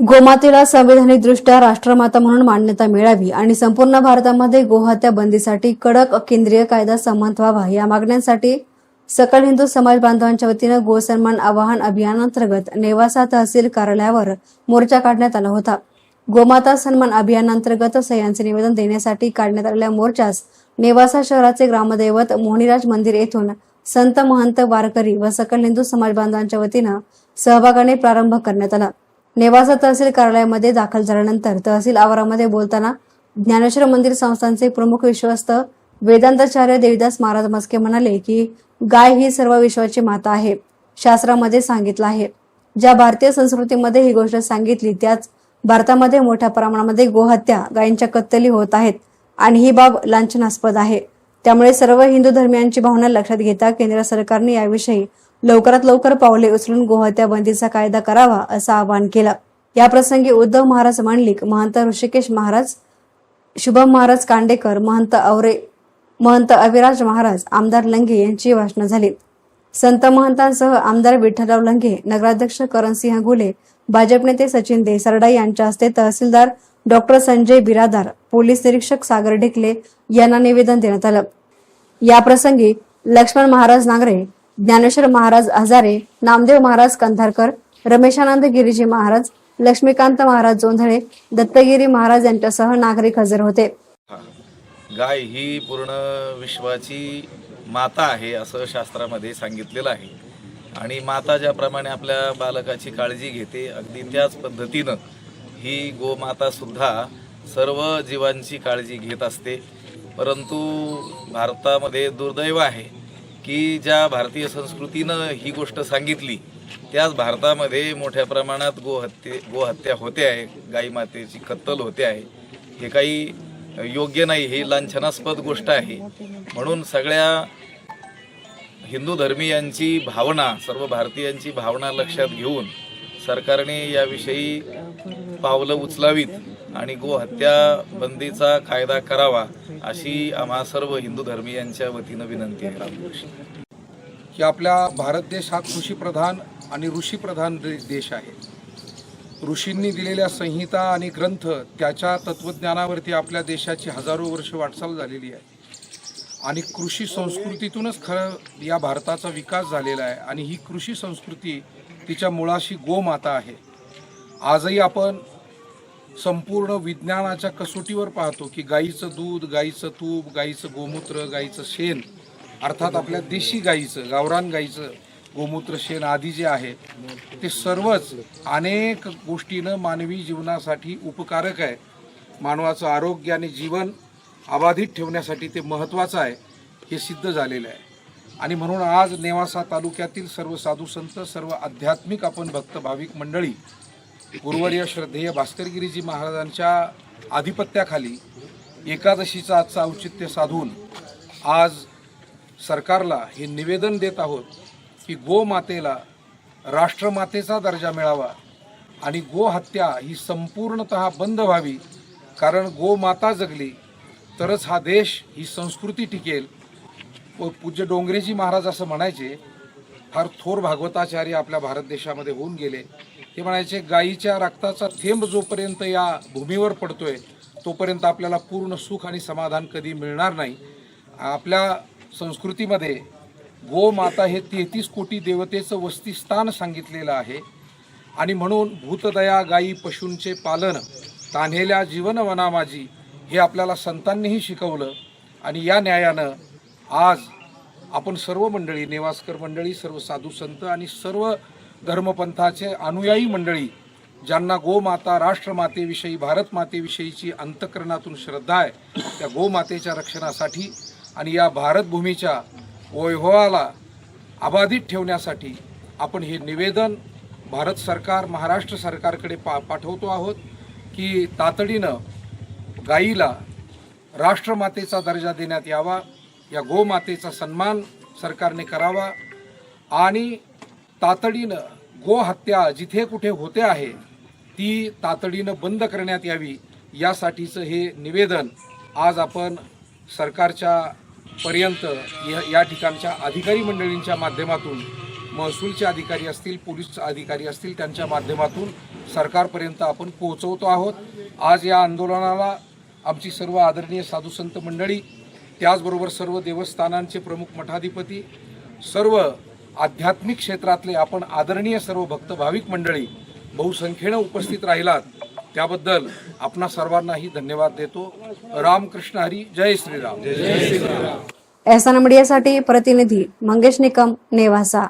गोमातेला संवैधानिकदृष्ट्या राष्ट्रमाता म्हणून मान्यता मिळावी आणि संपूर्ण भारतामध्ये गोहत्या बंदीसाठी कडक केंद्रीय कायदा संमत व्हावा या मागण्यांसाठी सकल हिंदू समाज बांधवांच्या वतीनं गोसन्मान आवाहन अभियानांतर्गत नेवासा तहसील कार्यालयावर मोर्चा काढण्यात आला होता। गोमाता सन्मान अभियानांतर्गत सह्यांचे निवेदन देण्यासाठी काढण्यात आलेल्या मोर्चास नेवासा शहराचे ग्रामदैवत मोहनीराज मंदिर येथून संत महंत वारकरी व सकल हिंदू समाज बांधवांच्या वतीनं सहभागाने प्रारंभ करण्यात आला। नेवासा तहसील कार्यालयामध्ये दाखल झाल्यानंतर तहसील आवारामध्ये बोलताना ज्ञानेश्वर मंदिर संस्थानचे प्रमुख विश्वस्त वेदांताचार्य देवीदास महाराज मस्के म्हणाले की गाय ही सर्व विश्वाची माता आहे। शास्त्रामध्ये सांगितलं आहे, ज्या भारतीय संस्कृतीमध्ये ही गोष्ट सांगितली त्याच भारतामध्ये मोठ्या प्रमाणामध्ये गोहत्या गायींच्या कत्तली होत आहेत आणि ही बाब लांछनास्पद आहे। त्यामुळे सर्व हिंदू धर्मियांची भावना लक्षात घेता केंद्र सरकारने याविषयी लवकरात लवकर पावले उचलून गोहत्या बंदीचा कायदा करावा असं आवाहन केलं। या प्रसंगी उद्धव महाराज मंडलिक, महंत ऋषिकेश महाराज, शुभम महाराज कांडेकर, महंत अविराज महाराज, आमदार लंगे यांची भाषण झाली। संत महंतांसह आमदार विठ्ठलराव लंगे, नगराध्यक्ष करणसिंह घुले, भाजप नेते सचिन देसरडा यांच्या हस्ते तहसीलदार डॉक्टर संजय बिरादार, पोलीस निरीक्षक सागर ढेकले यांना निवेदन देण्यात आलं। या प्रसंगी लक्ष्मण महाराज नागरे, ज्ञानेश्वर महाराज हजारे, नामदेव महाराज कंधारकर, रमेशानंद गिरीजी महाराज, लक्ष्मीकांत महाराज जोंधळे, दत्तगिरी महाराज यांच्यासह नागरिक हजर होते। गाय ही पूर्ण विश्वाची माता आहे असं शास्त्रामध्ये सांगितलेलं आहे आणि माता ज्याप्रमाणे आपल्या बालकाची काळजी घेते अगदी त्याच पद्धतीनं ही गोमाता सुद्धा सर्व जीवांची काळजी घेत असते। परंतु भारतामध्ये दुर्दैव आहे की ज्या भारतीय संस्कृतीनं ही गोष्ट सांगितली त्याच भारतामध्ये मोठ्या प्रमाणात गोहत्या होते आहे, गाई मातेची कत्तल होते आहे। हे काही योग्य नाही, ही लांछनास्पद गोष्ट आहे। म्हणून सगळ्या हिंदू धर्मीयांची भावना, सर्व भारतीयांची भावना लक्षात घेऊन सरकारने याविषयी पावलं उचलावीत आणि गोहत्या बंदीचा कायदा करावा अशी आम्हा सर्व हिंदू धर्मीयांच्या वतीनं विनंती आहे की आपला भारत देश हा कृषीप्रधान आणि ऋषीप्रधान देश आहे। ऋषींनी दिलेल्या संहिता आणि ग्रंथ त्याच्या तत्वज्ञानावरती आपल्या देशाची हजारो वर्ष वाटचाल झालेली आहे आणि कृषी संस्कृतीतूनच खरं या भारताचा विकास झालेला आहे आणि ही कृषी संस्कृती तिच्या मुळाशी गोमाता आहे। आजही आपण संपूर्ण विज्ञानाच्या कसोटीवर पाहतो की गाईचं दूध, गाईचं तूप, गाईचं गोमूत्र, गाईचं शेण, अर्थात आपल्या देशी गाईचं, गावरान गाईचं गोमूत्र, शेण आदी जे आहे ते सर्वच अनेक गोष्टीनं मानवी जीवनासाठी उपकारक आहे। मानवाचं आरोग्य आणि जीवन अबाधित ठेवण्यासाठी ते महत्त्वाचं आहे, हे सिद्ध झालेलं आहे। आणि म्हणून आज नेवासा तालुक्यातील सर्व साधू संत, सर्व आध्यात्मिक आपण भक्त भाविक मंडळी गुरुवर्य श्रद्धेय भास्करगिरीजी महाराजांच्या आधिपत्याखाली एकादशीचं आजचं औचित्य साधून आज सरकारला हे निवेदन देत आहोत की गोमातेला राष्ट्रमातेचा दर्जा मिळावा आणि गोहत्या ही संपूर्णतः बंद व्हावी। कारण गोमाता जगली तरच हा देश, ही संस्कृती टिकेल। व पूज्य डोंगरेजी महाराज असं म्हणायचे, फार थोर भागवताचार्य आपल्या भारत देशामध्ये होऊन गेले। ते म्हणायचे, गायीच्या रक्ताचा थेंब जोपर्यंत या भूमीवर पडतोय तोपर्यंत आपल्याला पूर्ण सुख आणि समाधान कधी मिळणार नाही। आपल्या संस्कृतीमध्ये गोमाता हे 33 कोटी देवतेचं वस्तीस्थान सांगितलेलं आहे आणि म्हणून भूतदया गायी पशूंचे पालन, तान्हेल्या जीवन वना माझी, हे आपल्याला संतांनीही शिकवलं। आणि या न्यायानं आज आपण सर्व मंडळी, नेवासकर मंडळी, सर्व साधू संत आणि सर्व धर्मपंथाचे अनुयायी मंडळी ज्यांना गोमाता, राष्ट्रमातेविषयी, भारत मातेविषयीची अंतःकरणातून श्रद्धा आहे, त्या गोमातेच्या रक्षणासाठी आणि या भारतभूमीच्या वैभवाला अबाधित ठेवण्यासाठी आपण हे निवेदन भारत सरकार, महाराष्ट्र सरकारकडे पाठवतो आहोत की तातडीनं गायीला राष्ट्रमातेचा दर्जा देण्यात यावा, या गोमातेचा सन्मान सरकारने करावा आणि तातडीनं गोहत्या जिथे कुठे होते आहे ती तातडीनं बंद करण्यात यावी, यासाठीचं हे निवेदन आज आपण सरकारच्या पर्यंत या ठिकाणच्या अधिकारी मंडळींच्या माध्यमातून महसूलचे अधिकारी असतील, पोलीस अधिकारी असतील, त्यांच्या माध्यमातून सरकारपर्यंत आपण पोहोचवतो आहोत. आज या आंदोलनाला आमची सर्व आदरणीय साधुसंत मंडळी, त्याचबरोबर सर्व देवस्थानांचे प्रमुख मठाधिपती, सर्व आध्यात्मिक क्षेत्रातले आपण आदरणीय सर्व भक्त भाविक मंडळी बहुसंख्येनं उपस्थित राहिलात, त्याबद्दल आपणा सर्वांनाही धन्यवाद देतो. रामकृष्ण हरी, जय श्रीराम. एहसान मीडियासाठी प्रतिनिधी मंगेश निकम, नेवासा.